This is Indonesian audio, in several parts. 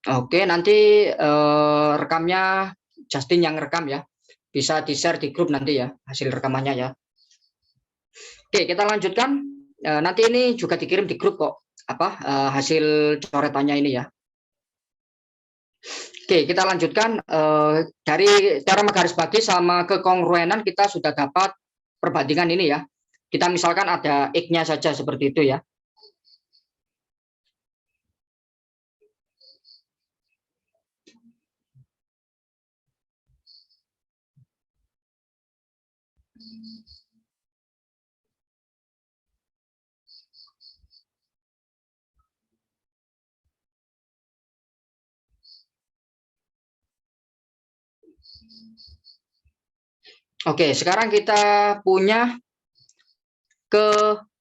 Oke, nanti rekamnya Justin yang rekam ya. Bisa di-share di grup nanti ya, hasil rekamannya ya. Oke, kita lanjutkan. Nanti ini juga dikirim di grup kok, hasil coretannya ini ya. Oke, kita lanjutkan. Dari teorema garis bagi sama kekongruenan kita sudah dapat perbandingan ini ya. Kita misalkan ada X-nya saja seperti itu ya. Oke, sekarang kita punya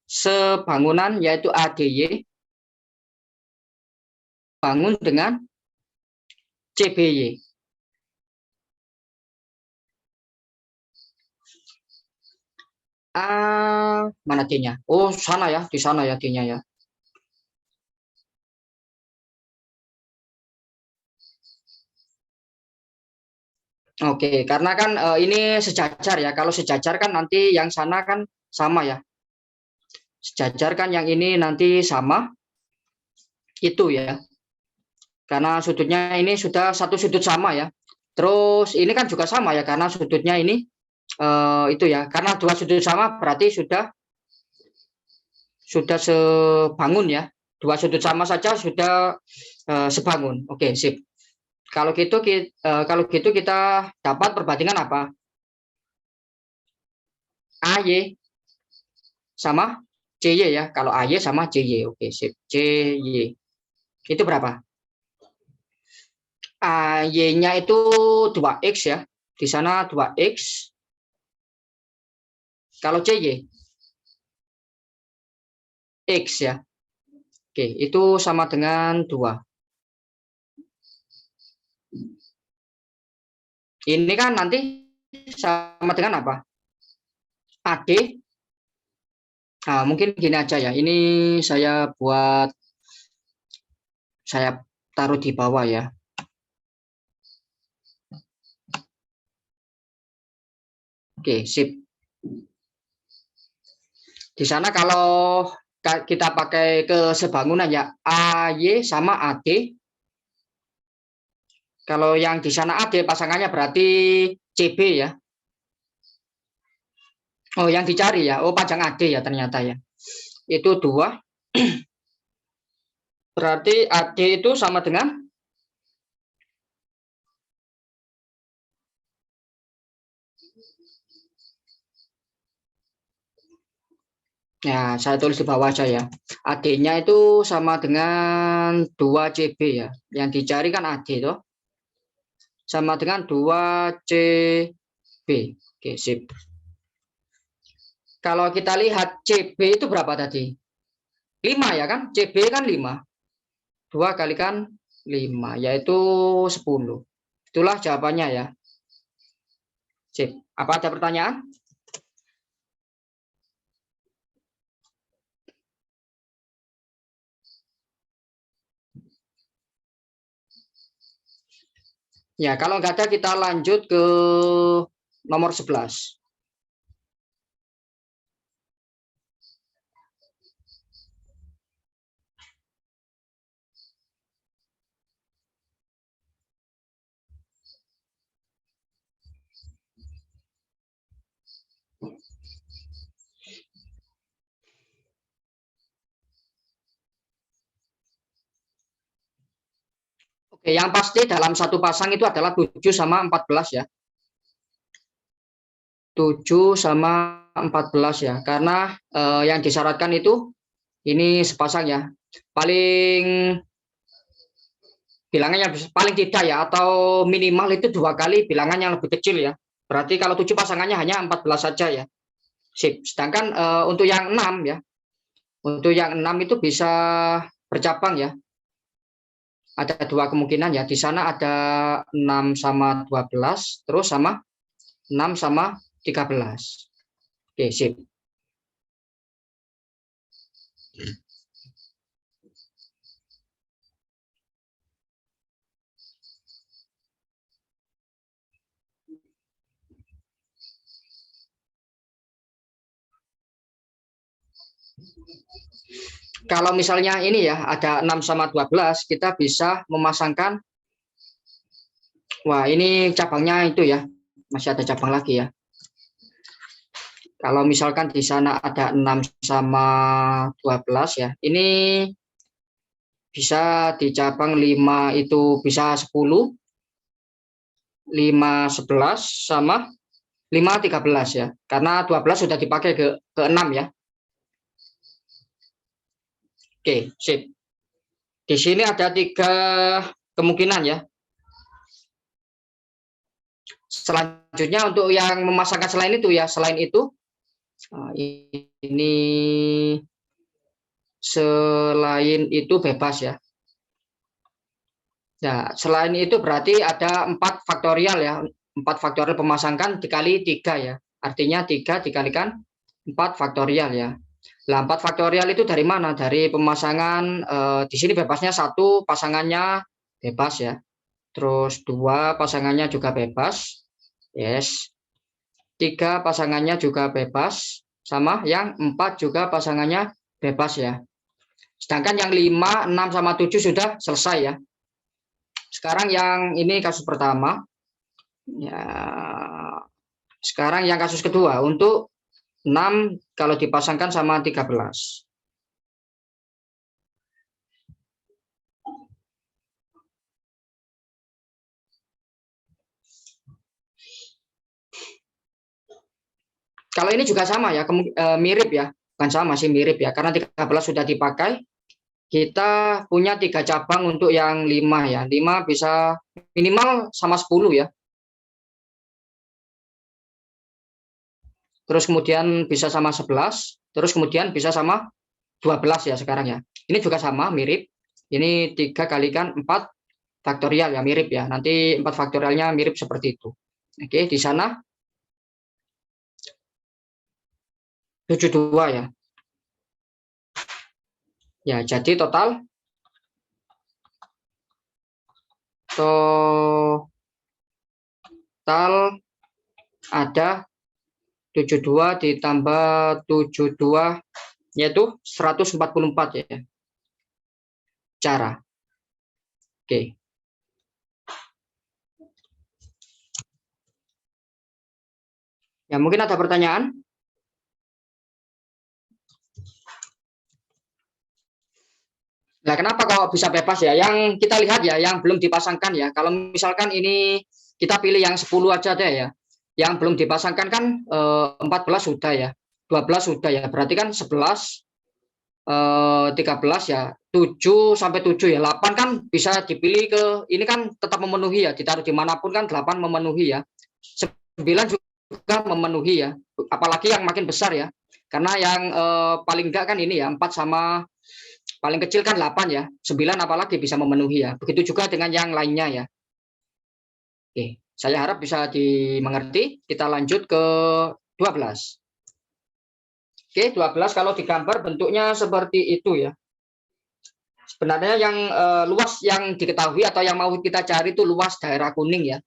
sebangunan yaitu ADY bangun dengan CBY. Mana D-nya? Oh, sana ya, di sana ya D-nya ya. Oke, karena kan ini sejajar ya. Kalau sejajar kan nanti yang sana kan sama ya. Sejajar kan yang ini nanti sama itu ya. Karena sudutnya ini sudah satu sudut sama ya. Terus ini kan juga sama ya karena sudutnya ini itu ya. Karena dua sudut sama berarti sudah sebangun ya. Dua sudut sama saja sudah sebangun. Oke, sip. Kalau gitu kita dapat perbandingan apa? AY sama CY ya. Kalau AY sama CY. Oke, sip. CY. Itu berapa? Y-nya itu 2X ya. Di sana 2X. Kalau CY X ya. Oke, itu sama dengan 2. Ini kan nanti sama dengan apa? AD. Nah, mungkin gini aja ya. Ini saya taruh di bawah ya. Oke, sip. Di sana kalau kita pakai kesebangunan ya, AY sama AD. Kalau yang di sana AD pasangannya berarti CB ya. Oh, yang dicari ya. Oh, panjang AD ya ternyata ya. Itu 2. Berarti AD itu sama dengan ya, saya tulis di bawah aja ya. AD-nya itu sama dengan 2CB ya. Yang dicari kan AD itu sama dengan 2CB. Oke, sip. Kalau kita lihat CB itu berapa tadi? 5 ya kan? CB kan 5. 2 kalikan 5 yaitu 10. Itulah jawabannya ya. Sip. Apa ada pertanyaan? Ya, kalau nggak ada kita lanjut ke nomor 11. Oke, yang pasti dalam satu pasang itu adalah 7 sama 14 ya. 7 sama 14 ya. Karena yang disyaratkan itu ini sepasang ya. Bilangannya paling tidak ya atau minimal itu 2 kali bilangan yang lebih kecil ya. Berarti kalau 7 pasangannya hanya 14 saja ya. Sip. Sedangkan untuk yang 6 ya. Untuk yang 6 itu bisa bercabang ya. Ada 2 kemungkinan ya. Di sana ada 6 sama 12 terus sama 6 sama 13. Oke, sip. Kalau misalnya ini ya, ada 6 sama 12, kita bisa memasangkan, wah ini cabangnya itu ya, masih ada cabang lagi ya. Kalau misalkan di sana ada 6 sama 12 ya, ini bisa di cabang 5 itu bisa 10, 5 11 sama 5 13 ya. Karena 12 sudah dipakai ke 6 ya. Oke, sip. Di sini ada 3 kemungkinan ya. Selanjutnya untuk yang memasangkan selain itu ya, selain itu ini selain itu bebas ya. Nah, selain itu berarti ada 4 faktorial ya. 4 faktorial pemasangkan dikali 3 ya. Artinya 3 dikalikan 4 faktorial ya. Nah, 4 faktorial itu dari mana? Dari pemasangan, di sini bebasnya 1 pasangannya bebas ya. Terus 2 pasangannya juga bebas. Yes. 3 pasangannya juga bebas. Sama yang 4 juga pasangannya bebas ya. Sedangkan yang 5, 6 sama 7 sudah selesai ya. Sekarang yang ini kasus pertama. Ya. Sekarang yang kasus kedua untuk 6 kalau dipasangkan sama 13. Kalau ini juga sama ya, mirip ya. Bukan sama sih, mirip ya. Karena 13 sudah dipakai, kita punya 3 cabang untuk yang 5 ya. 5 bisa minimal sama 10 ya. Terus kemudian bisa sama 11, terus kemudian bisa sama 12 ya sekarang ya. Ini juga sama, mirip. Ini 3 kalikan 4 faktorial ya, mirip ya. Nanti 4 faktorialnya mirip seperti itu. Oke, di sana 72 ya. Ya, jadi total ada 72 ditambah 72 yaitu 144 ya. Cara. Oke. Ya, mungkin ada pertanyaan? Nah, kenapa kalau bisa bebas ya? Yang kita lihat ya, yang belum dipasangkan ya. Kalau misalkan ini kita pilih yang 10 aja deh ya. Yang belum dipasangkan kan 14 sudah ya. 12 sudah ya. Berarti kan 11, 13 ya. 7 sampai 7 ya. 8 kan bisa dipilih ke, ini kan tetap memenuhi ya. Ditaruh dimanapun kan 8 memenuhi ya. 9 juga memenuhi ya. Apalagi yang makin besar ya. Karena yang paling enggak kan ini ya, 4 sama paling kecil kan 8 ya, 9 apalagi bisa memenuhi ya. Begitu juga dengan yang lainnya ya. Oke, saya harap bisa dimengerti. Kita lanjut ke 12. Oke, 12 kalau digambar bentuknya seperti itu ya. Sebenarnya yang luas yang diketahui atau yang mau kita cari itu luas daerah kuning ya.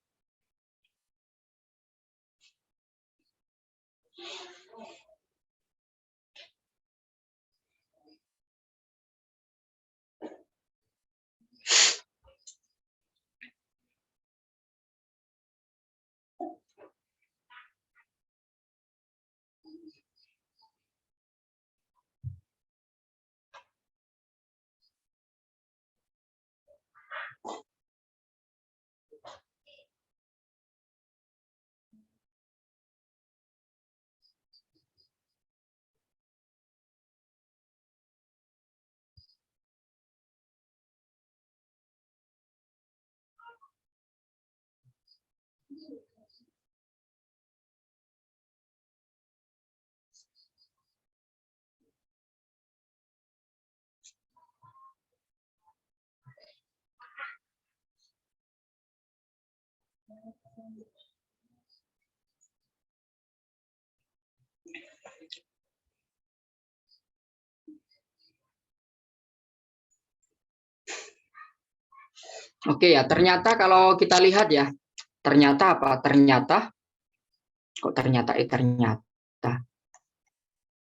Oke ya, ternyata kalau kita lihat ya, ternyata apa? Ternyata kok ternyata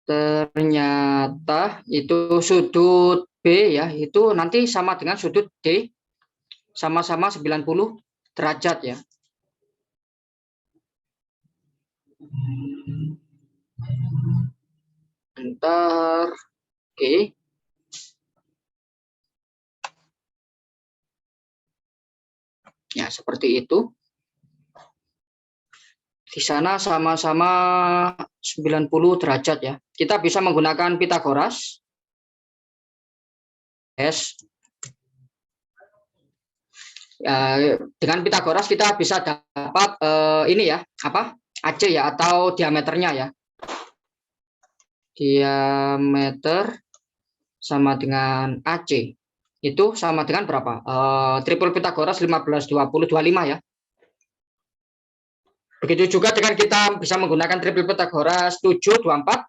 ternyata itu sudut B ya, itu nanti sama dengan sudut D, sama-sama 90 derajat ya. Bentar, oke. Ya, seperti itu. Di sana sama-sama 90 derajat ya. Kita bisa menggunakan Pitagoras. S. Ya, dengan Pitagoras kita bisa dapat ini ya, apa? AC ya, atau diameternya ya. Diameter sama dengan AC. Itu sama dengan berapa? Triple Pitagoras 15, 20, 25 ya. Begitu juga dengan kita bisa menggunakan triple Pitagoras 7, 24,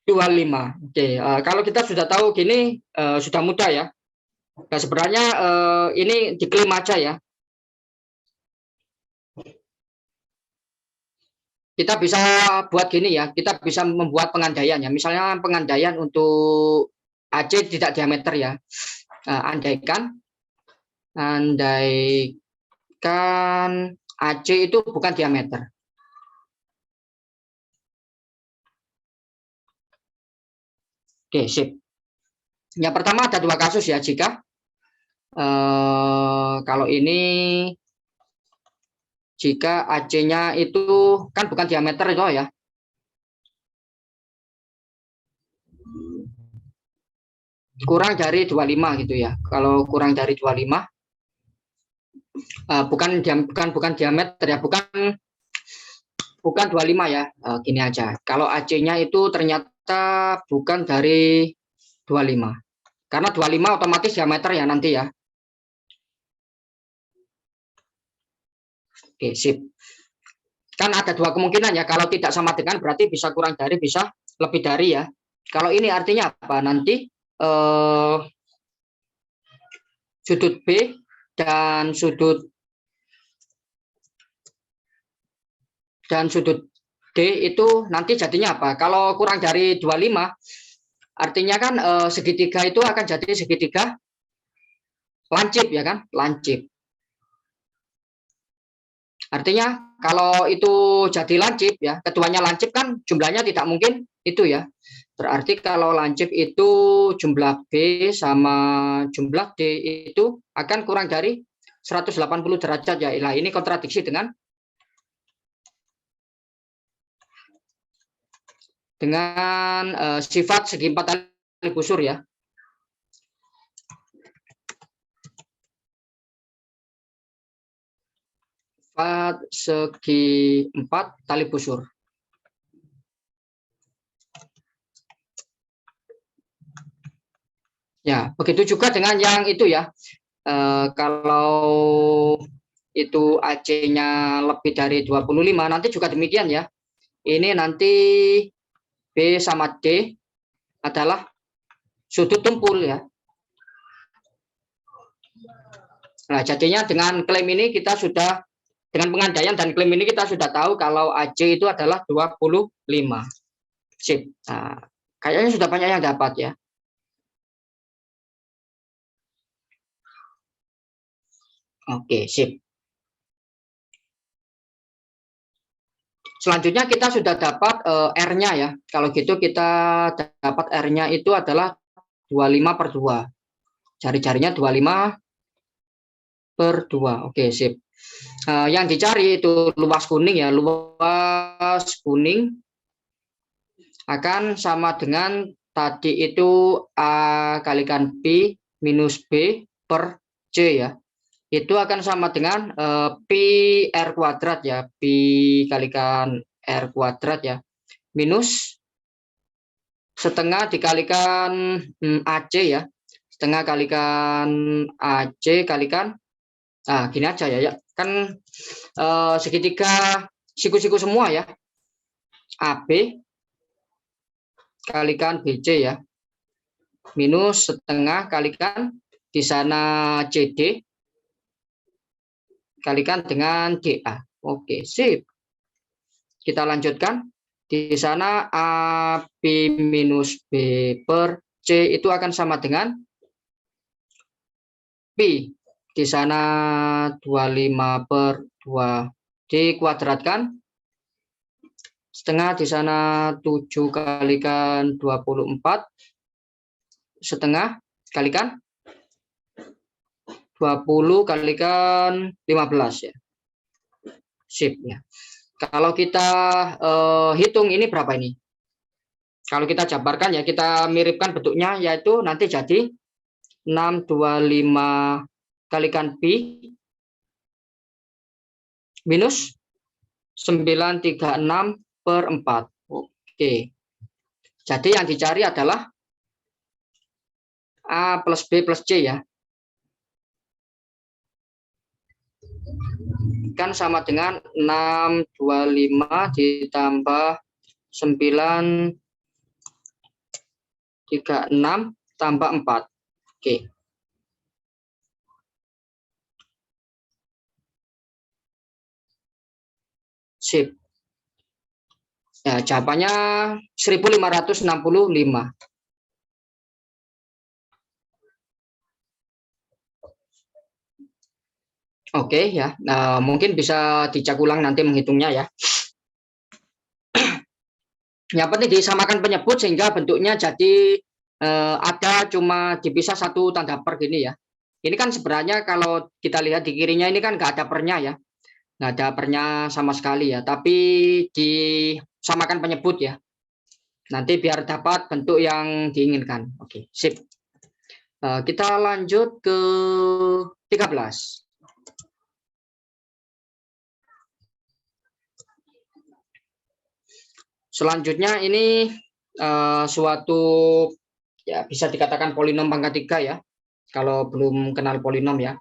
25. Oke, kalau kita sudah tahu gini, sudah mudah ya. Nah, sebenarnya ini diklaim aja ya. Kita bisa buat gini ya, kita bisa membuat pengandaian ya. Misalnya pengandaian untuk AC tidak diameter ya. Andaikan AC itu bukan diameter. Oke, sip. Yang pertama ada dua kasus ya, jika kalau ini jika AC-nya itu kan bukan diameter itu ya. Kurang dari 25 gitu ya. Kalau kurang dari 25 bukan diameter ya, bukan 25 ya. Gini aja. Kalau AC-nya itu ternyata bukan dari 25. Karena 25 otomatis diameter ya nanti ya. Oke, sip. Kan ada dua kemungkinan ya, kalau tidak sama dengan berarti bisa kurang dari, bisa lebih dari ya. Kalau ini artinya apa? Nanti sudut B dan sudut D itu nanti jadinya apa? Kalau kurang dari 25 artinya kan segitiga itu akan jadi segitiga lancip ya kan? Lancip. Artinya kalau itu jadi lancip ya, keduanya lancip kan jumlahnya tidak mungkin itu ya. Berarti kalau lancip itu jumlah B sama jumlah D itu akan kurang dari 180 derajat ya. Nah, ini kontradiksi dengan sifat segi empat tali busur ya. Segi 4 tali busur. Ya, begitu juga dengan yang itu ya. Kalau itu AC-nya lebih dari 25, nanti juga demikian ya. Ini nanti B sama D adalah sudut tumpul ya. Nah, jadinya dengan klaim ini kita sudah, dengan pengandaian dan klaim ini kita sudah tahu kalau AC itu adalah 25. Sip. Nah, kayaknya sudah banyak yang dapat ya. Oke, sip. Selanjutnya kita sudah dapat R-nya ya. Kalau gitu kita dapat R-nya itu adalah 25/2. Jari-jarinya 25/2. Oke, sip. Yang dicari itu luas kuning ya. Luas kuning akan sama dengan tadi itu A kalikan B minus B per C ya. Itu akan sama dengan pi R kuadrat ya. Pi kalikan R kuadrat ya. Minus setengah dikalikan AC ya. Setengah kalikan AC kalikan, nah gini aja ya. Kan segitiga siku-siku semua ya. AB kalikan BC ya. Minus setengah kalikan di sana CD kalikan dengan DA. Oke, sip. Kita lanjutkan. Di sana AB minus B per C itu akan sama dengan Pi. Di sana 25 per 2 dikuadratkan. Setengah di sana 7 kalikan 24. Setengah kalikan 20 kalikan 15 ya. Sip ya. Kalau kita hitung ini berapa ini? Kalau kita jabarkan ya, kita miripkan bentuknya, yaitu nanti jadi 625 kalikan pi minus 936 per 4. Oke. Jadi yang dicari adalah A plus B plus C ya. Kan sama dengan 625 ditambah 936 tambah 4. Oke. Sip. Ya, jawabannya 1565. Oke ya. Nah, mungkin bisa dicek ulang nanti menghitungnya ya. Yang penting disamakan penyebut sehingga bentuknya jadi ada cuma dipisah satu tanda per gini ya. Ini kan sebenarnya kalau kita lihat di kirinya ini kan nggak ada pernya ya, nggak ada pernya sama sekali ya. Tapi disamakan penyebut ya. Nanti biar dapat bentuk yang diinginkan. Oke, sip. Kita lanjut ke 13. Selanjutnya ini suatu ya bisa dikatakan polinom pangkat 3 ya. Kalau belum kenal polinom ya.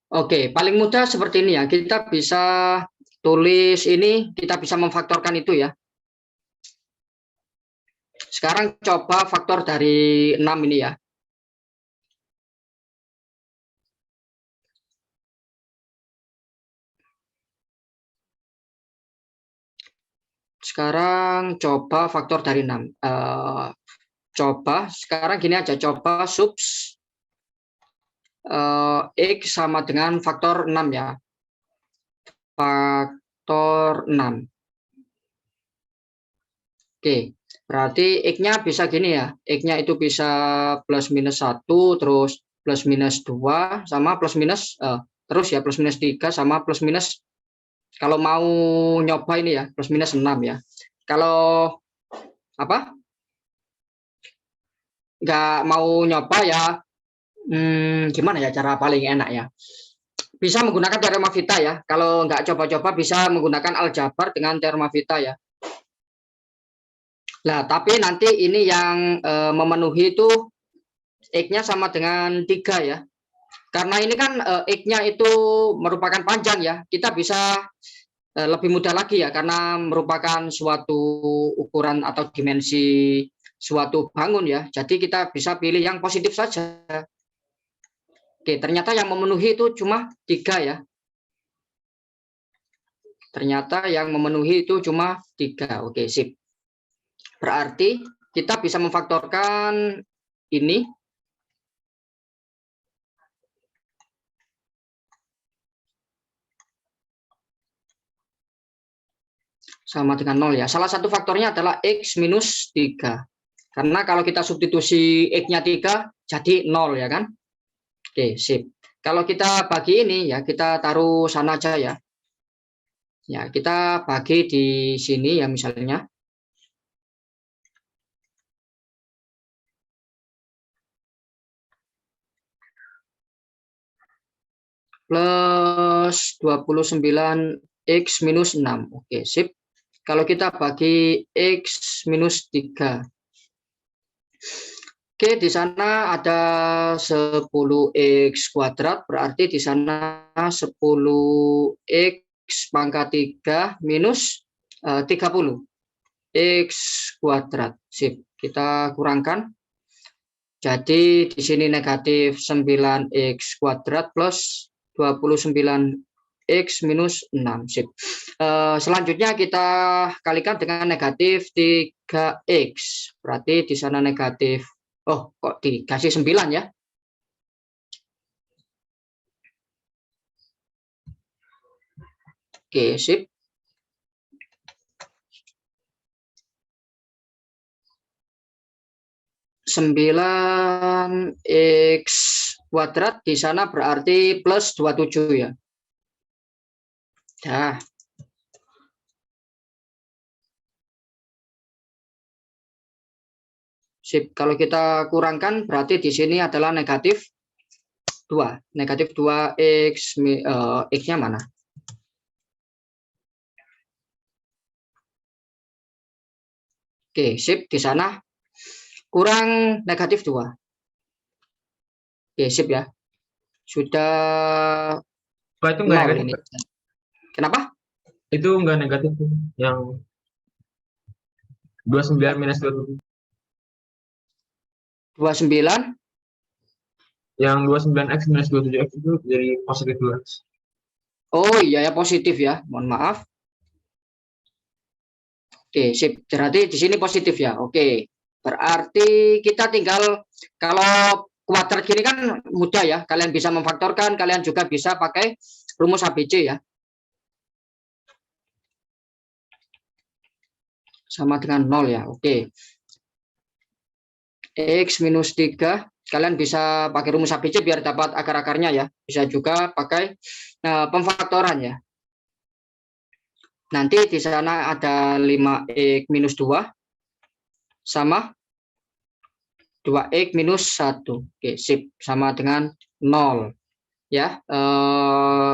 Oke, paling mudah seperti ini ya. Kita bisa tulis ini, kita bisa memfaktorkan itu ya. Sekarang coba faktor dari 6 ini ya. Sekarang coba faktor dari 6. Coba, sekarang gini aja, coba subs X sama dengan faktor 6 ya. Faktor 6. Oke, berarti X-nya bisa gini ya. X-nya itu bisa plus minus 1, terus plus minus 2, sama plus minus, terus ya plus minus 3, sama plus minus, kalau mau nyoba ini ya, plus minus 6 ya. Kalau apa? Nggak mau nyoba ya, gimana ya cara paling enak ya? Bisa menggunakan teorema Vita ya. Kalau nggak coba-coba bisa menggunakan aljabar dengan teorema Vita ya. Nah, tapi nanti ini yang memenuhi itu X-nya sama dengan 3 ya. Karena ini kan X-nya itu merupakan panjang ya. Kita bisa lebih mudah lagi ya, karena merupakan suatu ukuran atau dimensi suatu bangun ya. Jadi kita bisa pilih yang positif saja. Oke, ternyata yang memenuhi itu cuma 3 ya. Ternyata yang memenuhi itu cuma 3. Oke, sip. Berarti kita bisa memfaktorkan ini sama dengan 0 ya. Salah satu faktornya adalah X minus 3. Karena kalau kita substitusi X-nya 3, jadi 0 ya kan. Oke, sip. Kalau kita bagi ini ya, kita taruh sana aja ya. Ya, kita bagi di sini ya misalnya. Plus 29 X minus 6. Oke, sip. Kalau kita bagi X minus 3. Oke, di sana ada 10X kuadrat, berarti di sana 10X pangkat 3 minus 30. X kuadrat. Sip, kita kurangkan. Jadi di sini negatif 9X kuadrat plus 29X minus 6. Sip. Selanjutnya kita kalikan dengan negatif 3X. Berarti di sana negatif, oh kok dikasih 9 ya? Oke, sip. 9X kuadrat di sana berarti plus 27 ya. Nah, sip. Kalau kita kurangkan berarti di sini adalah negatif 2. Negatif 2X, X-nya mana? Oke, sip. Di sana kurang negatif 2. Oke, sip ya. Sudah Pak, itu nggak 0 negatif, ini. Pak. Kenapa? Itu nggak negatif tuh. Yang 29 minus 27. 29. Yang 29x minus 27x itu jadi positif 2. Oh iya ya, positif ya. Mohon maaf. Oke, sip. Berarti di sini positif ya. Oke. Berarti kita tinggal, kalau kuadrat gini kan mudah ya. Kalian bisa memfaktorkan, kalian juga bisa pakai rumus ABC ya. Sama dengan 0 ya. Oke. X minus 3, kalian bisa pakai rumus ABC biar dapat akar-akarnya ya. Bisa juga pakai pemfaktoran ya. Nanti di sana ada 5X minus 2 sama 2X minus 1. Oke, sip. Sama dengan 0. Ya,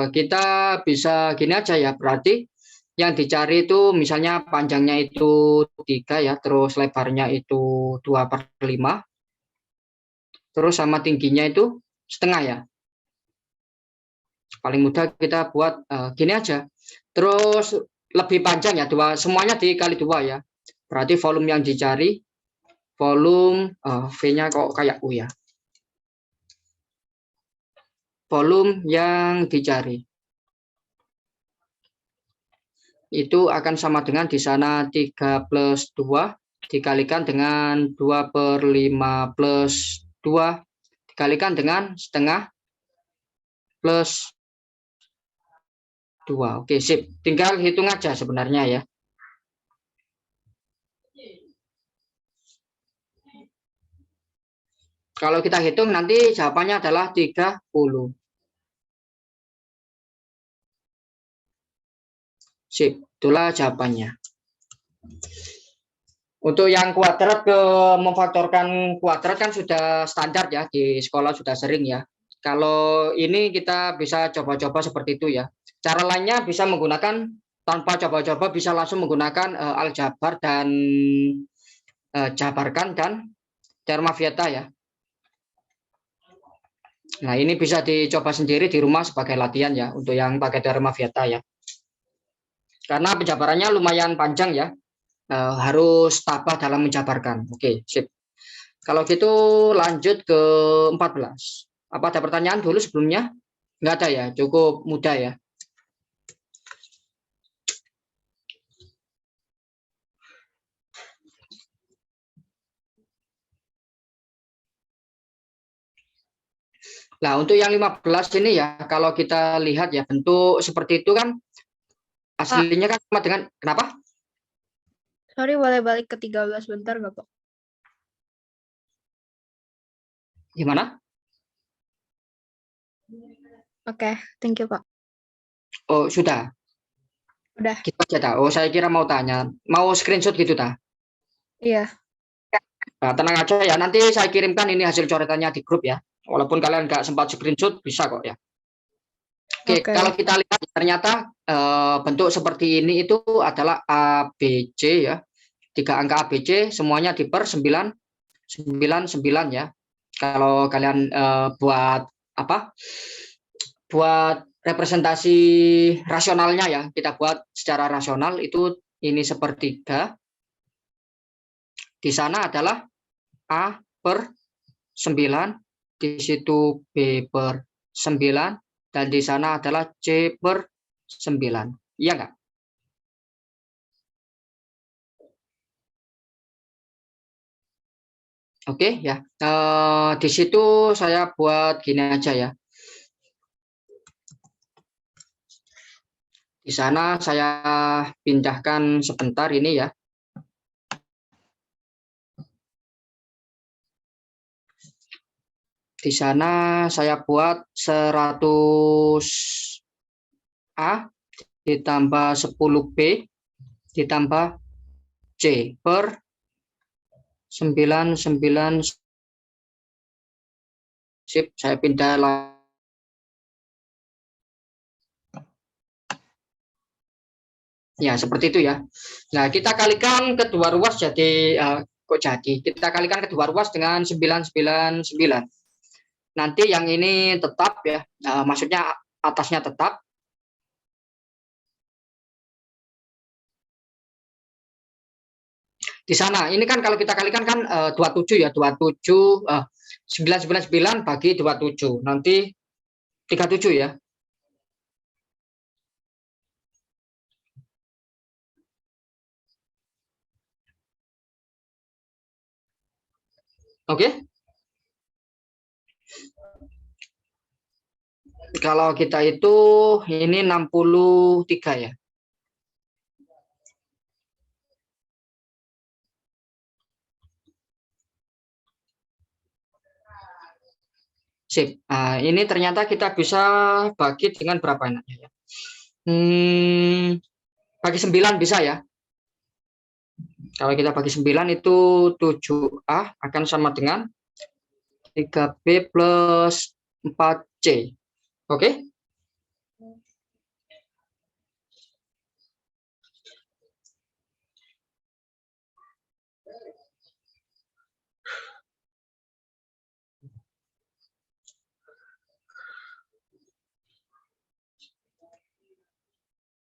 kita bisa gini aja ya. Berarti yang dicari itu misalnya panjangnya itu 3 ya, terus lebarnya itu 2/5. Terus sama tingginya itu setengah ya. Paling mudah kita buat gini aja. Terus lebih panjang ya, semuanya dikali 2 ya. Berarti volume yang dicari, volume V-nya kok kayak U ya. Volume yang dicari itu akan sama dengan di sana 3 plus 2 dikalikan dengan 2/5 plus 2 dikalikan dengan setengah plus 2. Oke, sip. Tinggal hitung aja sebenarnya ya. Kalau kita hitung nanti jawabannya adalah 30. Sip, itulah jawabannya. Untuk yang kuadrat, memfaktorkan kuadrat kan sudah standar ya, di sekolah sudah sering ya. Kalau ini kita bisa coba-coba seperti itu ya. Cara lainnya bisa menggunakan, tanpa coba-coba bisa langsung menggunakan aljabar dan jabarkan dan teorema Vieta ya. Nah, ini bisa dicoba sendiri di rumah sebagai latihan ya, untuk yang pakai teorema Vieta ya. Karena penjabarannya lumayan panjang ya, harus tabah dalam menjabarkan. Oke, sip. Kalau gitu lanjut ke 14. Apa ada pertanyaan dulu sebelumnya? Nggak ada ya, cukup mudah ya. Nah, untuk yang 15 ini ya, kalau kita lihat ya, bentuk seperti itu kan aslinya kan sama dengan, kenapa? Sorry, boleh balik ke 13 bentar nggak, Pak? Gimana? Oke, thank you, Pak. Oh, sudah. Udah. Gitu aja tak? Oh, saya kira mau tanya. Mau screenshot gitu tak? Iya. Nah, tenang aja ya, nanti saya kirimkan ini hasil coretannya di grup ya. Walaupun kalian nggak sempat screenshot, bisa kok ya. Oke, Oke. kalau kita lihat ternyata bentuk seperti ini itu adalah ABC ya. 3 angka ABC semuanya diper 999 ya. Kalau kalian buat apa? Buat representasi rasionalnya ya, kita buat secara rasional itu ini sepertiga. Di sana adalah A per 9, di situ B per 9, dan di sana adalah C per 9. Iya nggak? Oke ya. Di situ saya buat gini aja ya. Di sana saya pindahkan sebentar ini ya. Di sana saya buat 100A ditambah 10B ditambah C per 99. Sip, saya pindah ya seperti itu ya. Nah, kita kalikan kedua ruas jadi kok jadi? Kita kalikan kedua ruas dengan 999. Nanti yang ini tetap ya, maksudnya atasnya tetap. Di sana, ini kan kalau kita kalikan kan 27 ya, 27, 999 bagi 27, nanti 37 ya. Oke. Kalau kita itu ini 63 ya. Sip. Nah, ini ternyata kita bisa bagi dengan berapa enaknya ya? Bagi 9 bisa ya. Kalau kita bagi 9 itu 7A akan sama dengan 3B plus 4C. Oke?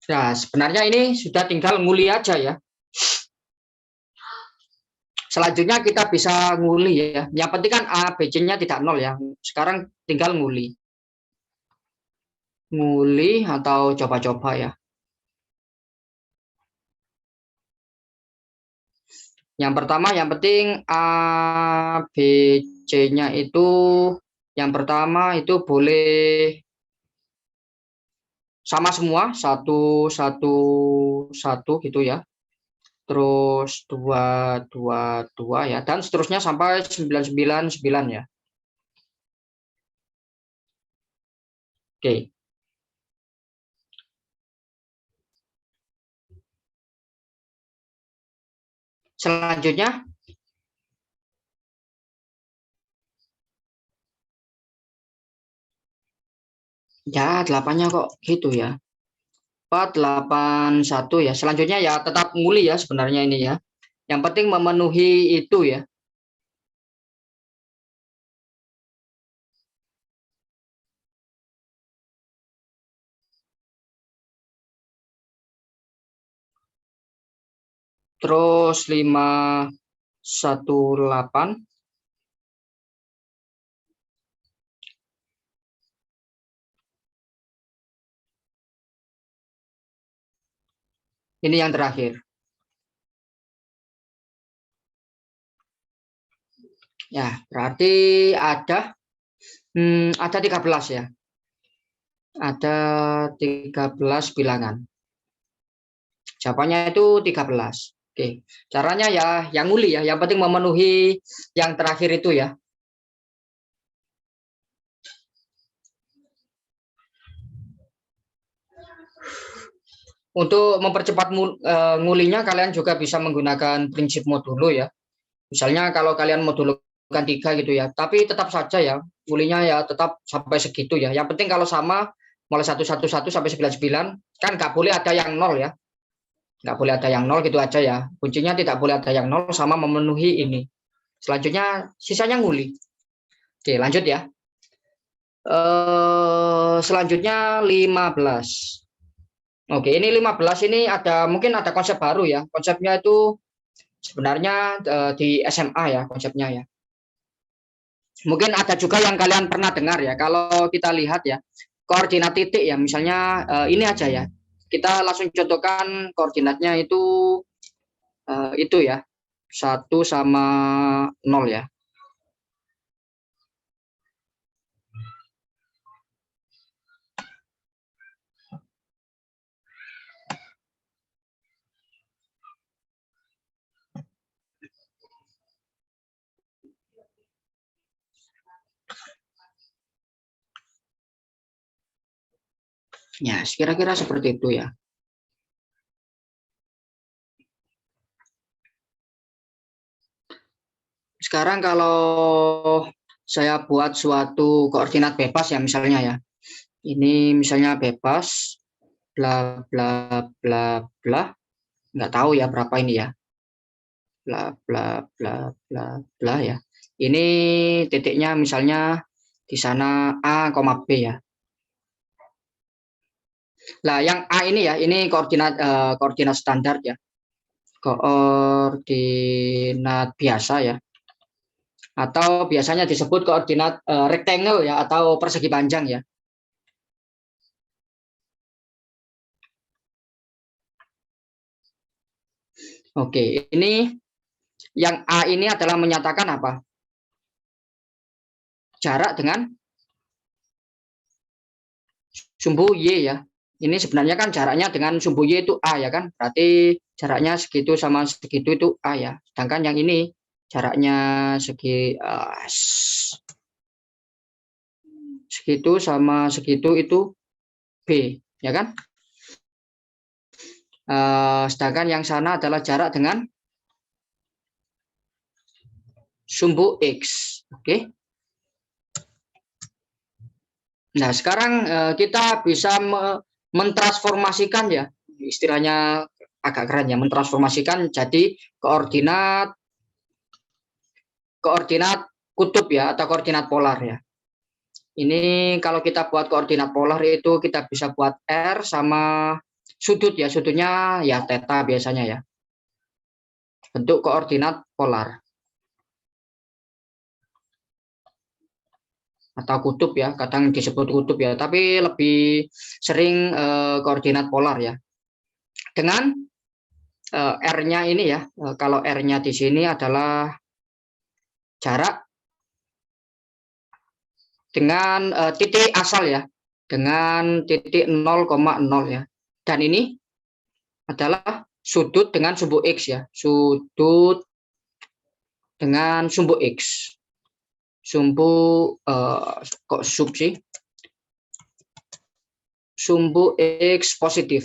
Nah, sebenarnya ini sudah tinggal nguli aja ya. Selanjutnya kita bisa nguli ya. Yang penting kan A, B, C-nya tidak 0 ya. Sekarang tinggal nguli. Nguli atau coba-coba ya. Yang pertama, yang penting A, B, C-nya itu yang pertama itu boleh sama semua, 1, 1, 1 gitu ya. Terus 2, 2, 2 ya. Dan seterusnya sampai 999 ya. Oke. Selanjutnya, ya 8-nya kok gitu ya. 4, 8, 1 ya. Selanjutnya ya tetap nguli ya sebenarnya ini ya. Yang penting memenuhi itu ya. Terus 5, 1, 8. Ini yang terakhir. Ya, berarti ada 13 ya. Ada 13 bilangan. Jawabannya itu 13. Oke. Caranya ya yang nguli ya, yang penting memenuhi yang terakhir itu ya. Untuk mempercepat ngulinya kalian juga bisa menggunakan prinsip modulo ya. Misalnya kalau kalian modulkan 3 gitu ya, tapi tetap saja ya ngulinya ya tetap sampai segitu ya. Yang penting kalau sama mulai 111 sampai 99, kan nggak boleh ada yang 0 ya. Nggak boleh ada yang 0 gitu aja ya. Kuncinya tidak boleh ada yang 0 sama memenuhi ini. Selanjutnya sisanya nguli. Oke, lanjut ya. Selanjutnya 15. Oke, ini 15 ini mungkin ada konsep baru ya. Konsepnya itu sebenarnya di SMA ya konsepnya ya. Mungkin ada juga yang kalian pernah dengar ya. Kalau kita lihat ya, koordinat titik ya, misalnya ini aja ya. Kita langsung contohkan koordinatnya itu ya, 1 sama 0 ya. Ya, kira-kira seperti itu ya. Sekarang kalau saya buat suatu koordinat bebas ya misalnya ya. Ini misalnya bebas bla bla bla bla. Nggak tahu ya berapa ini ya. Bla bla bla bla bla ya. Ini titiknya misalnya di sana A, B ya. Nah, yang A ini ya, ini koordinat standar ya. Koordinat biasa ya. Atau biasanya disebut koordinat rectangle ya atau persegi panjang ya. Oke, ini yang A ini adalah menyatakan apa? Jarak dengan sumbu Y ya. Ini sebenarnya kan jaraknya dengan sumbu Y itu A ya kan. Berarti jaraknya segitu sama segitu itu A ya. Sedangkan yang ini jaraknya segitu sama segitu itu B ya kan. Sedangkan yang sana adalah jarak dengan sumbu X. Oke. Nah, sekarang kita bisa mentransformasikan ya, istilahnya agak keren ya, mentransformasikan jadi koordinat kutub ya atau koordinat polar ya. Ini kalau kita buat koordinat polar itu kita bisa buat R sama sudut ya, sudutnya ya theta biasanya ya. Bentuk koordinat polar. Atau kutub ya, kadang disebut kutub ya, tapi lebih sering koordinat polar ya. Dengan R-nya ini ya, kalau R-nya di sini adalah jarak dengan titik asal ya, dengan titik 0,0 ya. Dan ini adalah sudut dengan sumbu X ya, sudut dengan sumbu X. Sumbu kok sub sih? Sumbu X positif.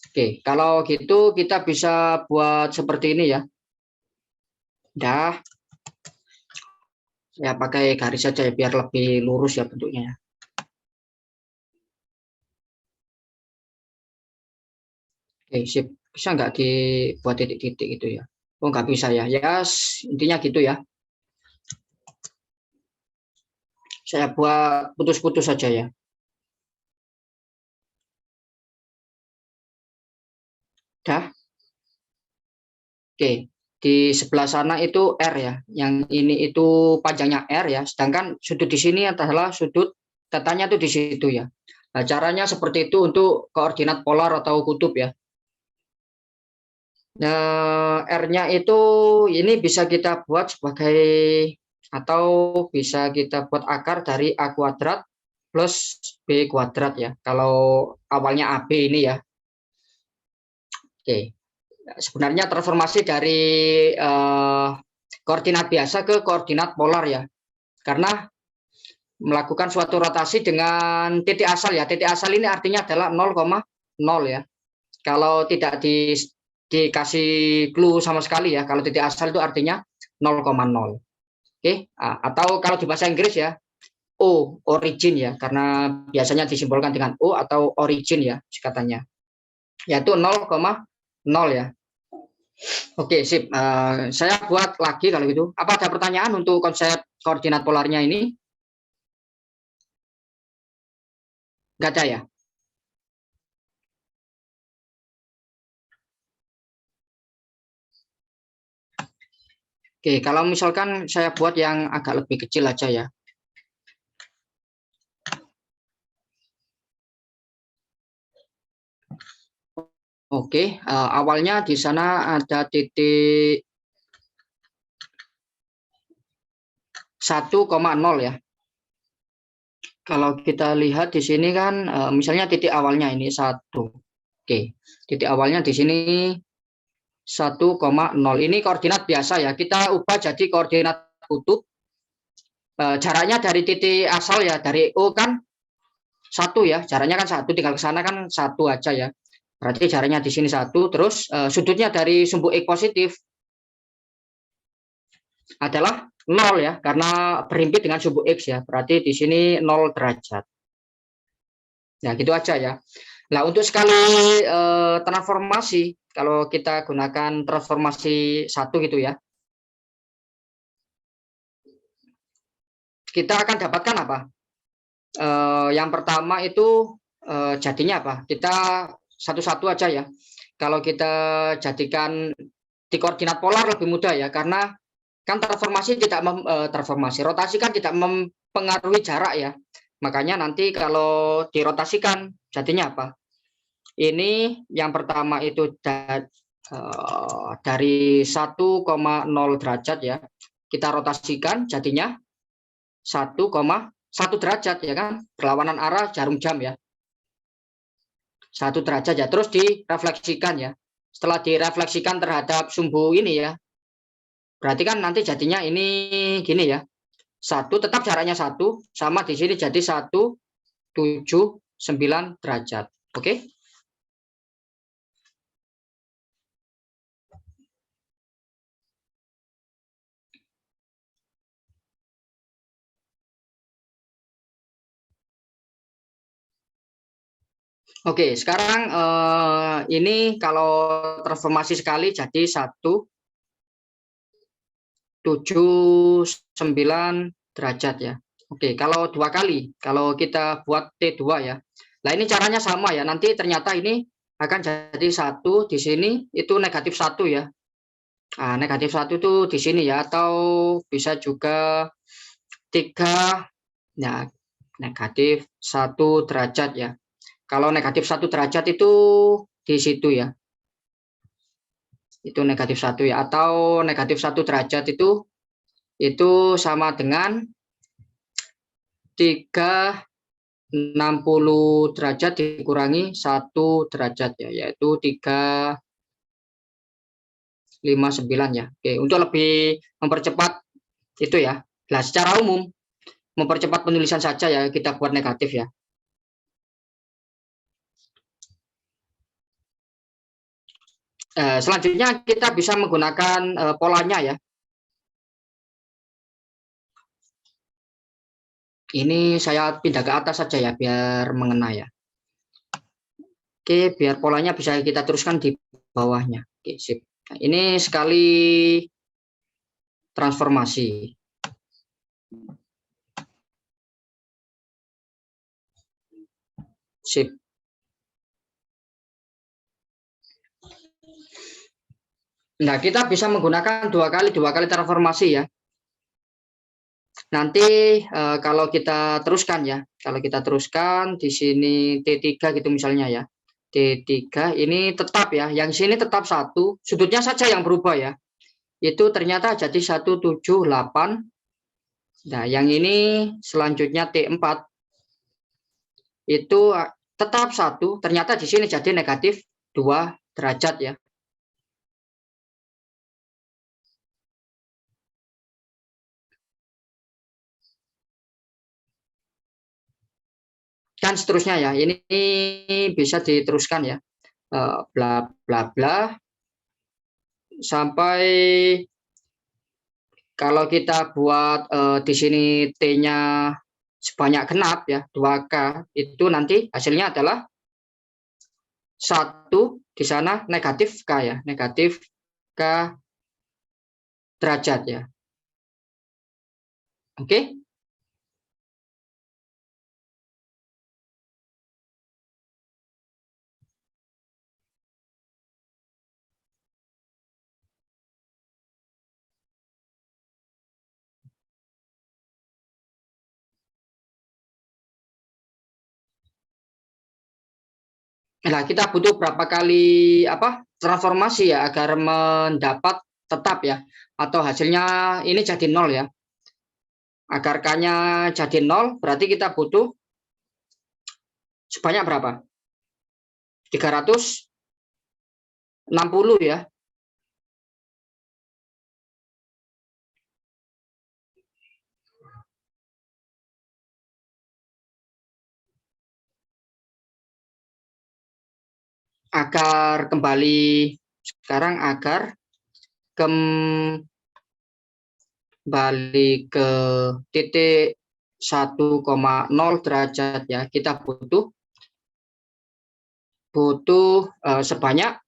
Oke, kalau gitu kita bisa buat seperti ini ya. Dah. Ya pakai garis saja ya biar lebih lurus ya bentuknya ya. Oke, sip. Bisa nggak dibuat titik-titik gitu ya? Oh, nggak bisa ya. Ya, intinya gitu ya. Saya buat putus-putus saja ya. Dah. Oke, di sebelah sana itu R ya. Yang ini itu panjangnya R ya. Sedangkan sudut di sini adalah sudut tetanya tuh di situ ya. Nah, caranya seperti itu untuk koordinat polar atau kutub ya. Nah, R-nya itu ini bisa kita buat sebagai atau bisa kita buat akar dari A kuadrat plus B kuadrat ya. Kalau awalnya AB ini ya. Oke. Sebenarnya transformasi dari koordinat biasa ke koordinat polar ya. Karena melakukan suatu rotasi dengan titik asal ya. Titik asal ini artinya adalah 0,0 ya. Kalau tidak dikasih clue sama sekali ya. Kalau titik asal itu artinya 0,0. Oke, atau kalau di bahasa Inggris ya, O, origin ya, karena biasanya disimbolkan dengan O atau origin ya singkatannya, yaitu 0,0 ya. Oke, sip. Saya buat lagi kalau gitu. Apa ada pertanyaan untuk konsep koordinat polarnya ini? Nggak ada ya? Oke, kalau misalkan saya buat yang agak lebih kecil aja ya. Oke, awalnya di sana ada titik 1,0 ya. Kalau kita lihat di sini kan, misalnya titik awalnya ini 1. Oke, titik awalnya di sini 1,0. Ini koordinat biasa ya. Kita ubah jadi koordinat kutub. Jaraknya dari titik asal ya, dari O kan 1 ya. Jaraknya kan 1, tinggal ke sana kan 1 aja ya. Berarti jaraknya di sini 1. Terus sudutnya dari sumbu X positif adalah 0 ya, karena berhimpit dengan sumbu X ya. Berarti di sini 0 derajat. Ya, gitu aja ya. Nah, untuk sekali transformasi, kalau kita gunakan transformasi 1 gitu ya, kita akan dapatkan apa? Yang pertama itu jadinya apa? Kita satu-satu aja ya. Kalau kita jadikan di koordinat polar lebih mudah ya, karena kan transformasi tidak rotasi kan tidak mempengaruhi jarak ya. Makanya nanti kalau dirotasikan jadinya apa? Ini yang pertama itu dari 1,0 derajat ya. Kita rotasikan jadinya 1,1 derajat ya kan, berlawanan arah jarum jam ya. 1 derajat ya, terus direfleksikan ya. Setelah direfleksikan terhadap sumbu ini ya, berarti kan nanti jadinya ini gini ya. 1 tetap jaraknya 1, sama di sini jadi 179 derajat. Oke? Oke, sekarang ini kalau transformasi sekali jadi 179 derajat ya. Oke, kalau 2 kali, kalau kita buat T2 ya. Nah, ini caranya sama ya. Nanti ternyata ini akan jadi 1 di sini itu negatif 1 ya. Nah, negatif 1 itu di sini ya, atau bisa juga 3 ya, negatif 1 derajat ya. Kalau negatif 1 derajat itu di situ ya. Itu negatif 1 ya, atau negatif 1 derajat itu sama dengan 360 derajat dikurangi 1 derajat ya, yaitu 359 ya. Oke, untuk lebih mempercepat itu ya. Nah, secara umum mempercepat penulisan saja ya, kita buat negatif ya. Selanjutnya kita bisa menggunakan polanya ya. Ini saya pindah ke atas saja ya, biar mengena ya. Oke, biar polanya bisa kita teruskan di bawahnya. Oke, sip. Nah, ini sekali transformasi. Sip. Nah, kita bisa menggunakan dua kali transformasi ya. Nanti kalau kita teruskan ya, kalau kita teruskan di sini T3 gitu misalnya ya. T3 ini tetap ya, yang sini tetap 1, sudutnya saja yang berubah ya. Itu ternyata jadi 178. Nah, yang ini selanjutnya T4 itu tetap 1, ternyata di sini jadi negatif 2 derajat ya. Dan seterusnya ya, ini bisa diteruskan ya, bla bla bla sampai kalau kita buat di sini T-nya sebanyak genap ya 2K itu nanti hasilnya adalah 1 di sana negatif K ya, negatif K derajat ya. Oke. Nah, kita butuh berapa kali transformasi ya agar mendapat tetap ya atau hasilnya ini jadi 0 ya. Agar K-nya jadi 0 berarti kita butuh sebanyak berapa? 360 ya. Agar kembali sekarang agar kembali ke titik 1,0 derajat ya, kita butuh sebanyak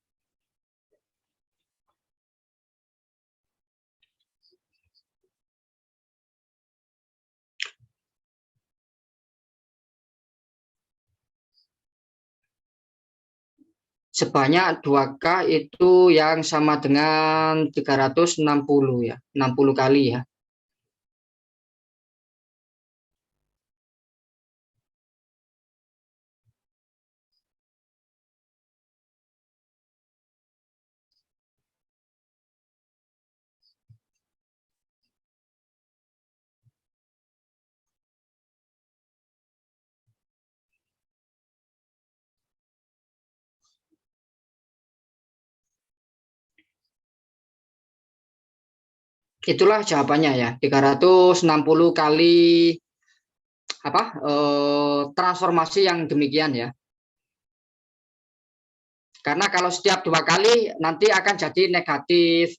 sebanyak 2K itu yang sama dengan 360 ya, 60 kali ya. Itulah jawabannya ya, 360 kali transformasi yang demikian ya. Karena kalau setiap 2 kali nanti akan jadi negatif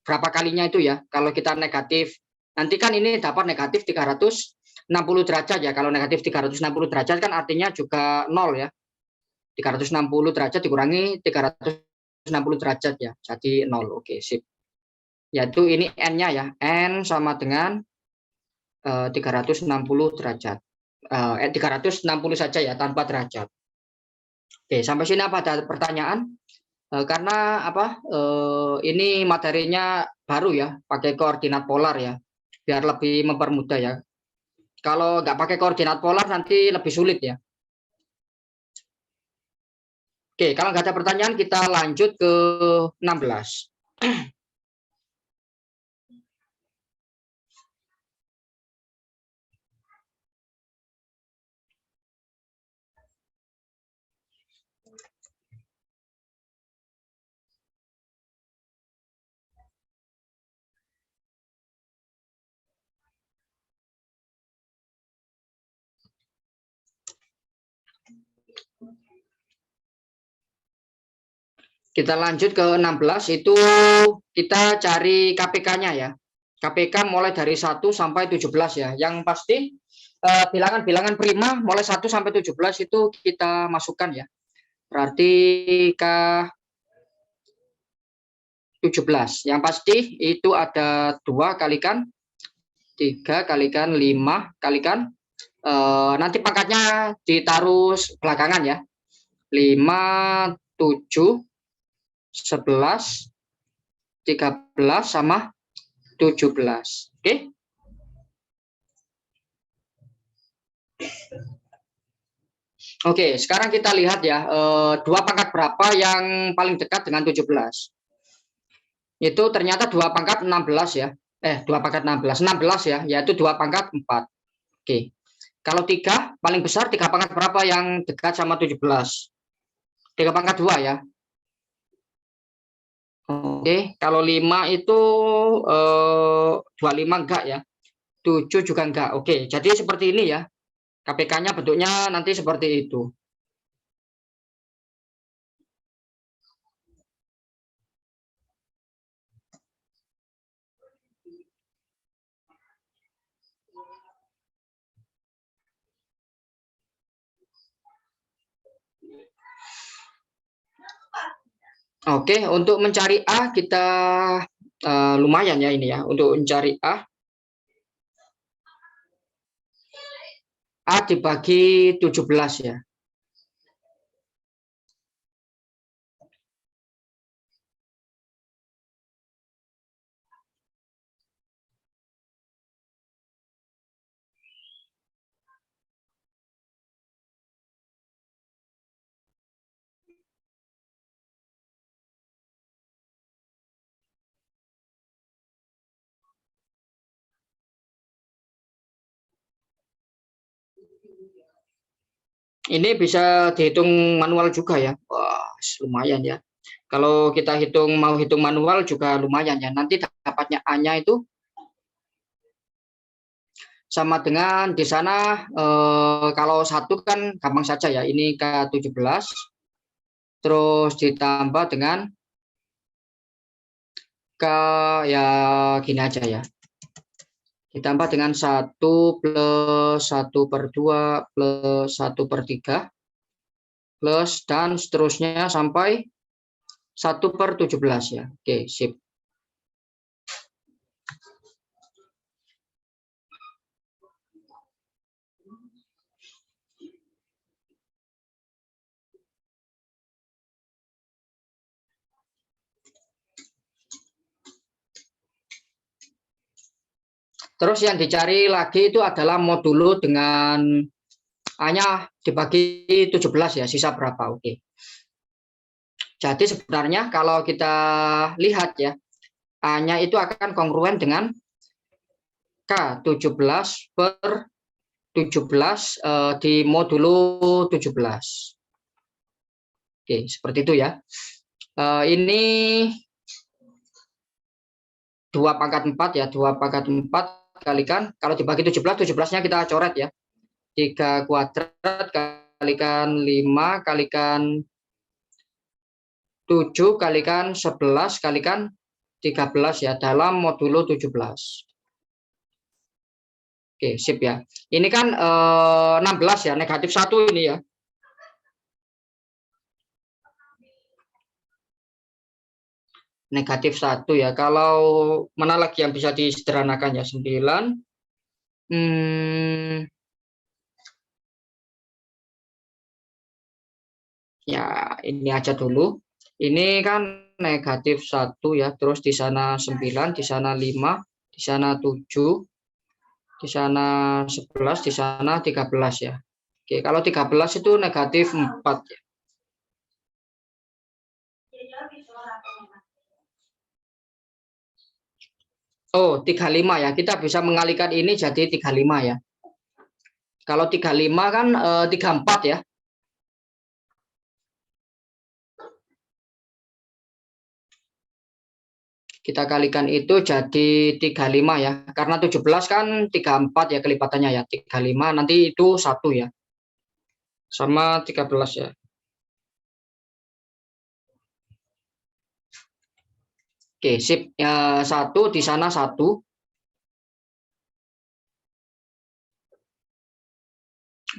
berapa kalinya itu ya. Kalau kita negatif nanti kan ini dapat negatif 360 derajat ya. Kalau negatif 360 derajat kan artinya juga 0 ya. 360 derajat dikurangi 360 derajat ya. Jadi 0. Oke, sip. Yaitu ini N-nya ya. N sama dengan 360 derajat. 360 saja ya, tanpa derajat. Oke, sampai sini apa ada pertanyaan? Karena ini materinya baru ya, pakai koordinat polar ya, biar lebih mempermudah ya. Kalau nggak pakai koordinat polar nanti lebih sulit ya. Oke, kalau nggak ada pertanyaan kita lanjut ke 16. Kita lanjut ke 16 itu kita cari KPK-nya ya. KPK mulai dari 1 sampai 17 ya. Yang pasti bilangan-bilangan prima mulai 1 sampai 17 itu kita masukkan ya. Berarti K 17. Yang pasti itu ada 2 kalikan 3 kalikan 5 kalikan nanti pangkatnya ditaruh belakangan ya. 5, 7, 11, 13 sama 17. Oke. Oke, sekarang kita lihat ya, 2 pangkat berapa yang paling dekat dengan 17. Itu ternyata 2 pangkat 16 ya. 2 pangkat 16, 16 ya, yaitu 2 pangkat 4. Oke. Kalau 3 paling besar 3 pangkat berapa yang dekat sama 17? 3 pangkat 2 ya. Oke, kalau 5 itu 25 enggak ya. 7 juga enggak. Oke, jadi seperti ini ya. KPK-nya bentuknya nanti seperti itu. Oke, untuk mencari A kita lumayan ya ini ya. Untuk mencari A dibagi 17 ya. Ini bisa dihitung manual juga ya. Wah, lumayan ya. Kalau kita mau hitung manual juga lumayan ya. Nanti dapatnya A-nya itu sama dengan di sana kalau satu kan gampang saja ya. Ini K17 terus ditambah dengan ya gini aja ya. Ditambah dengan 1 plus 1/2 plus 1/3 plus dan seterusnya sampai 1/17 ya. Oke, sip. Terus yang dicari lagi itu adalah modulo dengan A-nya dibagi 17 ya, sisa berapa? Oke. Jadi sebenarnya kalau kita lihat ya, A-nya itu akan kongruen dengan K17/17 di modulo 17. Oke, seperti itu ya. Ini 2/4 ya, 2/4 kalikan, kalau dibagi 17, 17-nya kita coret ya. 3 kuadrat kalikan 5 kalikan 7 kalikan 11 kalikan 13 ya, dalam modulo 17. Oke, sip ya. Ini kan 16 ya, negatif 1 ini ya. Negatif 1 ya. Kalau mana lagi yang bisa disederhanakan ya? 9. Ya, ini aja dulu. Ini kan negatif 1 ya. Terus di sana 9, di sana 5, di sana 7, di sana 11, di sana 13 ya. Oke, kalau 13 itu negatif 4 ya. Oh, 35 ya. Kita bisa mengalihkan ini jadi 35 ya. Kalau 35 kan 34 ya. Kita kalikan itu jadi 35 ya. Karena 17 kan 34 ya kelipatannya ya. 35 nanti itu 1 ya. Sama 13 ya. Oke, sip. 1 di sana 1.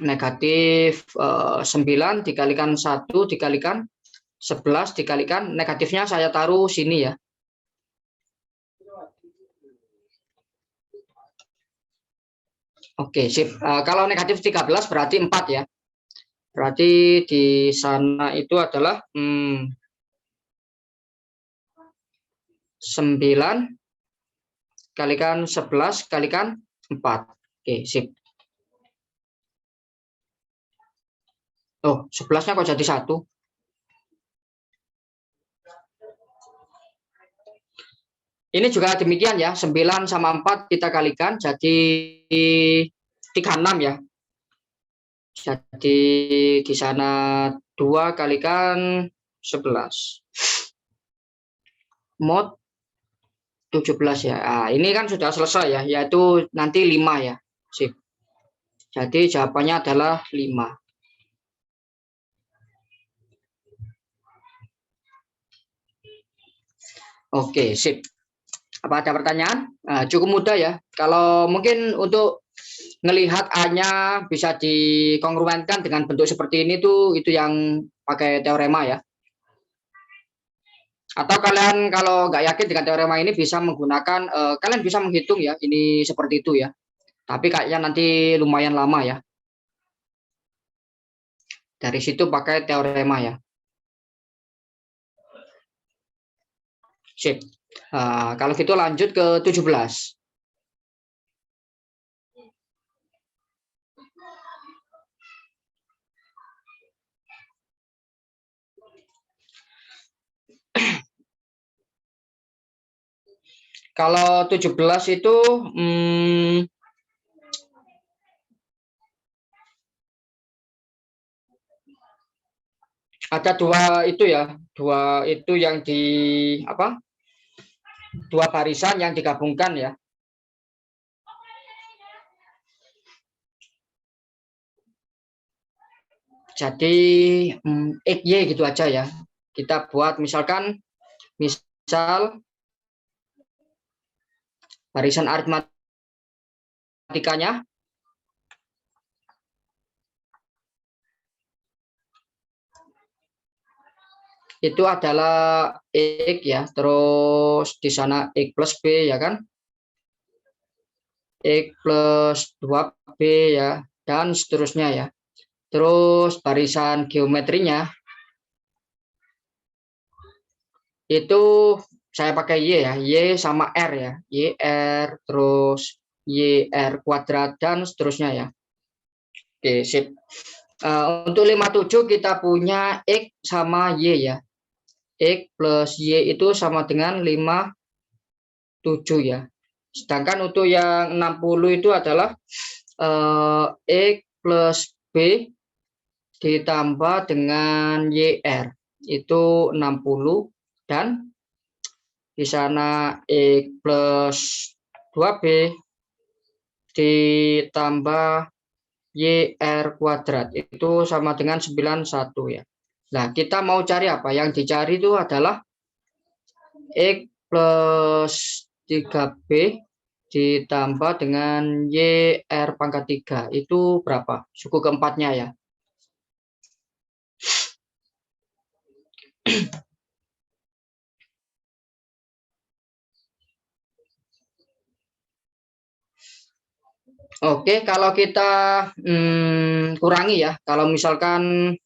Negatif 9 dikalikan 1 dikalikan 11 dikalikan negatifnya saya taruh sini ya. Oke, sip. Kalau negatif 13 berarti 4 ya. Berarti di sana itu adalah 9 kalikan 11 kalikan 4. Oke, sip. Oh, 11-nya kok jadi 1? Ini juga demikian ya, 9 sama 4 kita kalikan jadi 36 ya. Jadi di sana 2 kalikan 11. Mod 17 ya. Nah, ini kan sudah selesai ya, yaitu nanti 5 ya. Sip. Jadi jawabannya adalah 5. Oke, sip. Apa ada pertanyaan? Nah, cukup mudah ya. Kalau mungkin untuk ngelihat A-nya bisa dikongruenkan dengan bentuk seperti ini tuh itu yang pakai teorema ya. Atau kalian kalau nggak yakin dengan teorema ini bisa menggunakan, kalian bisa menghitung ya, ini seperti itu ya. Tapi kayaknya nanti lumayan lama ya. Dari situ pakai teorema ya. Sip. Kalau gitu lanjut ke 17. Kalau 17 itu ada dua itu ya, dua itu yang di apa? Dua barisan yang digabungkan ya. Jadi XY gitu aja ya. Kita buat misal barisan aritmatikanya itu adalah X ya, terus di sana X plus B ya kan, X plus 2B ya, dan seterusnya ya. Terus barisan geometrinya itu saya pakai Y ya, Y sama R ya, YR, terus YR kuadrat, dan seterusnya ya. Oke, sip. Untuk 57 kita punya X sama Y ya. X plus Y itu sama dengan 57 ya. Sedangkan untuk yang 60 itu adalah X plus B ditambah dengan YR itu 60, dan di sana X plus 2B ditambah YR kuadrat itu sama dengan 91 ya. Nah, kita mau cari apa? Yang dicari itu adalah X plus 3B ditambah dengan YR pangkat 3. Itu berapa? Suku keempatnya ya. Oke, kalau kita kurangi ya, kalau misalkan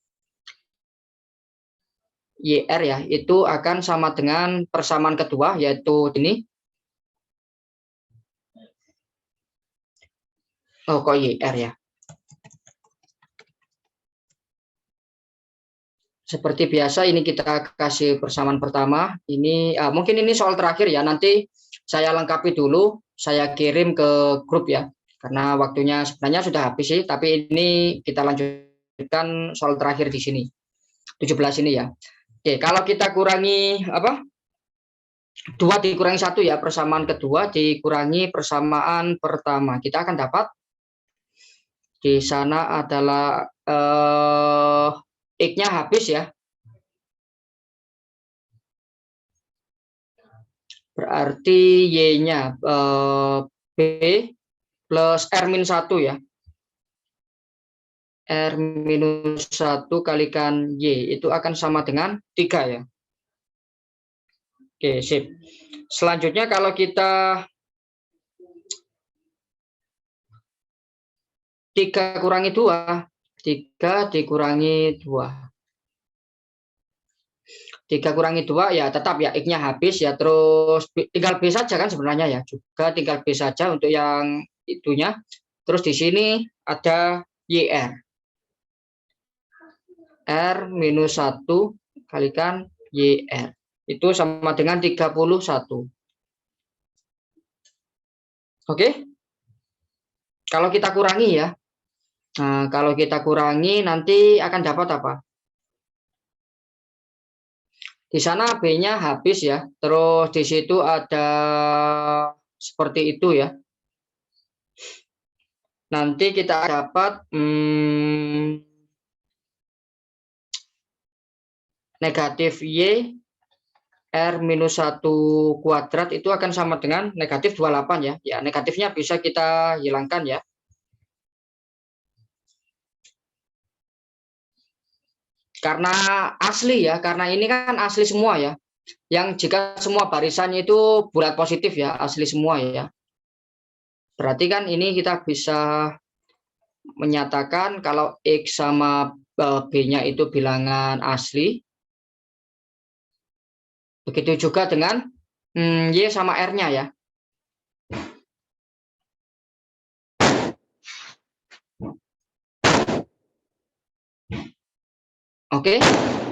YR ya, itu akan sama dengan persamaan kedua, yaitu ini. Oh, kok YR ya? Seperti biasa, ini kita kasih persamaan pertama. Ini mungkin ini soal terakhir ya, nanti saya lengkapi dulu, saya kirim ke grup ya. Karena waktunya sebenarnya sudah habis sih, tapi ini kita lanjutkan soal terakhir di sini. 17 ini ya. Oke, kalau kita kurangi apa? 2 dikurangi 1 ya, persamaan kedua dikurangi persamaan pertama. Kita akan dapat di sana adalah X-nya habis ya. Berarti Y-nya B plus R-1 ya. R-1 kalikan Y itu akan sama dengan 3 ya. Oke, sip. Selanjutnya kalau kita 3 kurangi 2, 3 dikurangi 2. 3 kurangi 2 ya tetap ya X-nya habis ya, terus tinggal B saja kan sebenarnya ya, juga tinggal B saja untuk yang itunya. Terus di sini ada YR. R-1 kalikan YR. Itu sama dengan 31. Oke? Kalau kita kurangi ya. Nah, kalau kita kurangi nanti akan dapat apa? Di sana B-nya habis ya. Terus di situ ada seperti itu ya. Nanti kita dapat negatif Y R-1 kuadrat itu akan sama dengan negatif 28 ya. Ya, negatifnya bisa kita hilangkan ya. Karena asli ya, karena ini kan asli semua ya. yang jika semua barisannya itu bulat positif ya, asli semua ya. Berarti kan ini kita bisa menyatakan kalau X sama B-nya itu bilangan asli. Begitu juga dengan Y sama R-nya ya. Oke,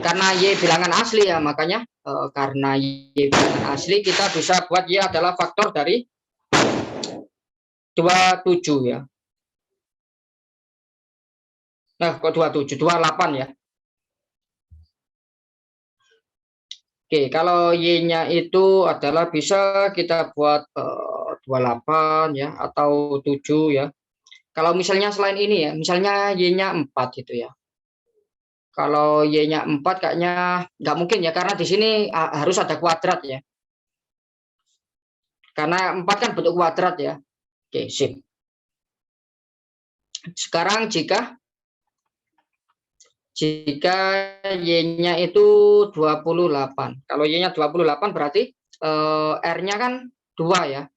karena Y bilangan asli ya, makanya karena Y bilangan asli kita bisa buat Y adalah faktor dari 27 ya. Nah, kok 27, 28 ya. Oke, kalau Y-nya itu adalah bisa kita buat 28 ya, atau 7 ya. Kalau misalnya selain ini ya, misalnya Y-nya 4 gitu ya. Kalau Y-nya 4 kayaknya nggak mungkin ya, karena di sini harus ada kuadrat ya. Karena 4 kan bentuk kuadrat ya. Oke, sip. Sekarang jika Y-nya itu 28. Kalau Y-nya 28 berarti R-nya kan 2 ya.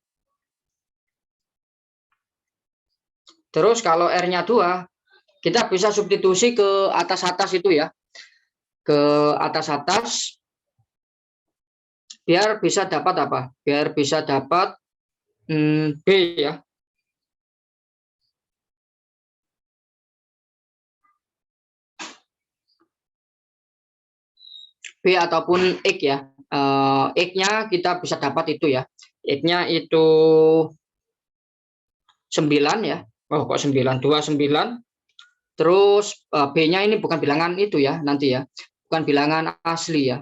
Terus kalau R-nya 2, kita bisa substitusi ke atas-atas itu ya. Ke atas-atas biar bisa dapat apa? Biar bisa dapat B ya. B ataupun X ya. X-nya kita bisa dapat itu ya. X-nya itu 9 ya. Oh, kok 9? 29. Terus B-nya ini bukan bilangan itu ya nanti ya. Bukan bilangan asli ya.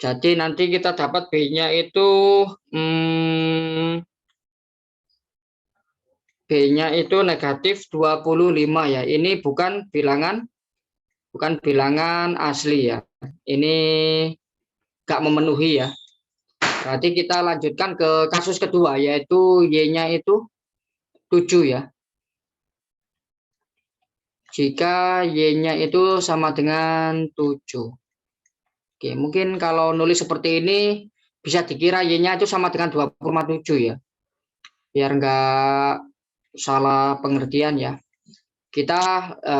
Jadi nanti kita dapat B-nya itu B-nya itu negatif 25 ya. Ini bukan bilangan asli ya. Ini nggak memenuhi ya. Berarti kita lanjutkan ke kasus kedua, yaitu Y-nya itu 7 ya. Jika Y-nya itu sama dengan 7. Oke, mungkin kalau nulis seperti ini bisa dikira Y-nya itu sama dengan 2,7 ya. Biar nggak salah pengertian ya. Kita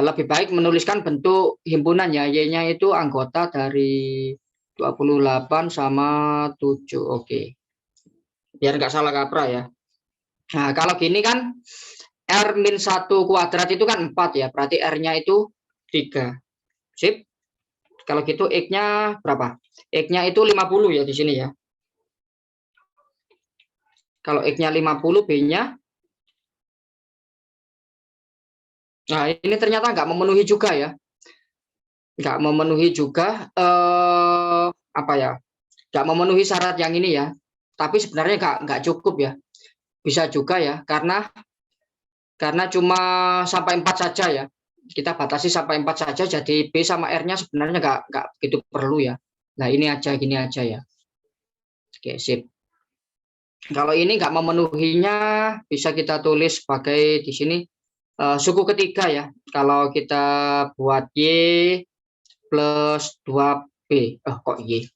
lebih baik menuliskan bentuk himpunan ya. Y-nya itu anggota dari 28 sama 7. Oke. Biar nggak salah kaprah ya. Nah, kalau gini kan R-1 kuadrat itu kan 4 ya. Berarti R-nya itu 3. Sip. Kalau gitu X-nya berapa? X-nya itu 50 ya di sini ya. Kalau X-nya 50, B-nya. Nah, ini ternyata nggak memenuhi juga ya. Nggak memenuhi juga, apa ya, nggak memenuhi syarat yang ini ya. Tapi sebenarnya nggak cukup ya. Bisa juga ya, karena cuma sampai 4 saja ya. Kita batasi sampai 4 saja, jadi B sama R-nya sebenarnya nggak begitu perlu ya. Nah, ini aja, gini aja ya. Oke, sip. Kalau ini nggak memenuhinya, bisa kita tulis sebagai di sini suku ketiga ya. Kalau kita buat Y plus 2B. Kok Y?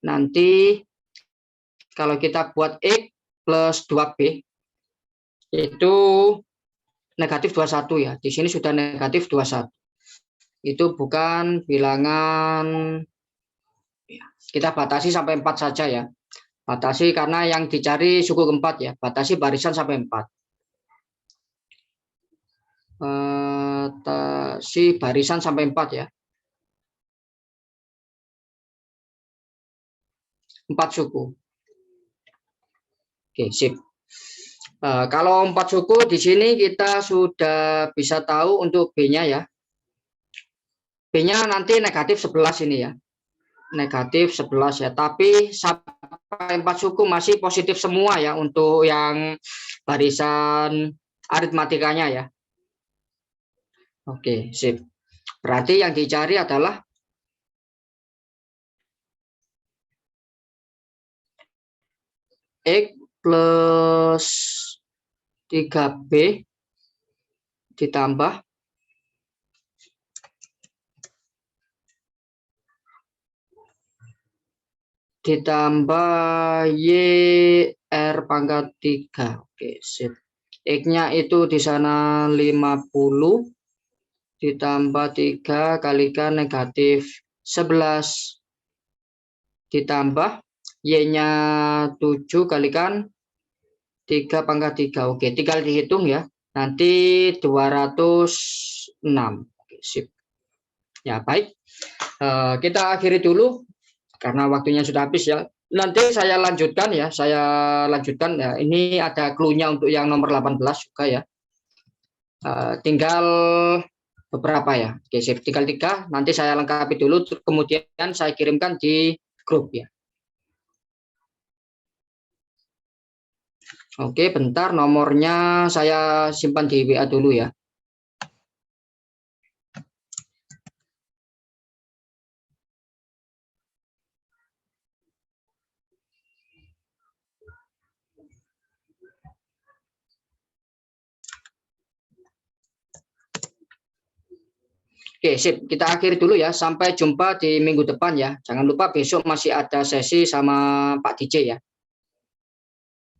Nanti kalau kita buat X plus 2B, itu negatif 21 ya. Di sini sudah negatif 21. Itu bukan bilangan, kita batasi sampai 4 saja ya. Batasi karena yang dicari suku keempat ya. Batasi barisan sampai 4. Batasi barisan sampai 4 ya. 4 suku. Oke, sip. Kalau 4 suku di sini kita sudah bisa tahu untuk B-nya ya. B-nya nanti negatif 11 ini ya. Negatif 11 ya. Tapi sampai 4 suku masih positif semua ya untuk yang barisan aritmatikanya ya. Oke, sip. Berarti yang dicari adalah X plus 3B ditambah ditambah YR pangkat 3. Oke, sip. X-nya itu di sana 50 ditambah 3 kalikan negatif 11 ditambah Y-nya 7 kalikan 3 pangkat 3. Oke, tinggal dihitung ya. Nanti 206. Oke, sip. Ya, baik. Kita akhiri dulu karena waktunya sudah habis ya. Nanti saya lanjutkan ya. Ini ada clue-nya untuk yang nomor 18 juga ya. Tinggal beberapa ya. Oke, sip. Tinggal 3. Nanti saya lengkapi dulu. Kemudian saya kirimkan di grup ya. Oke, bentar. Nomornya saya simpan di WA dulu ya. Oke, sip. Kita akhiri dulu ya. Sampai jumpa di minggu depan ya. Jangan lupa besok masih ada sesi sama Pak DJ ya.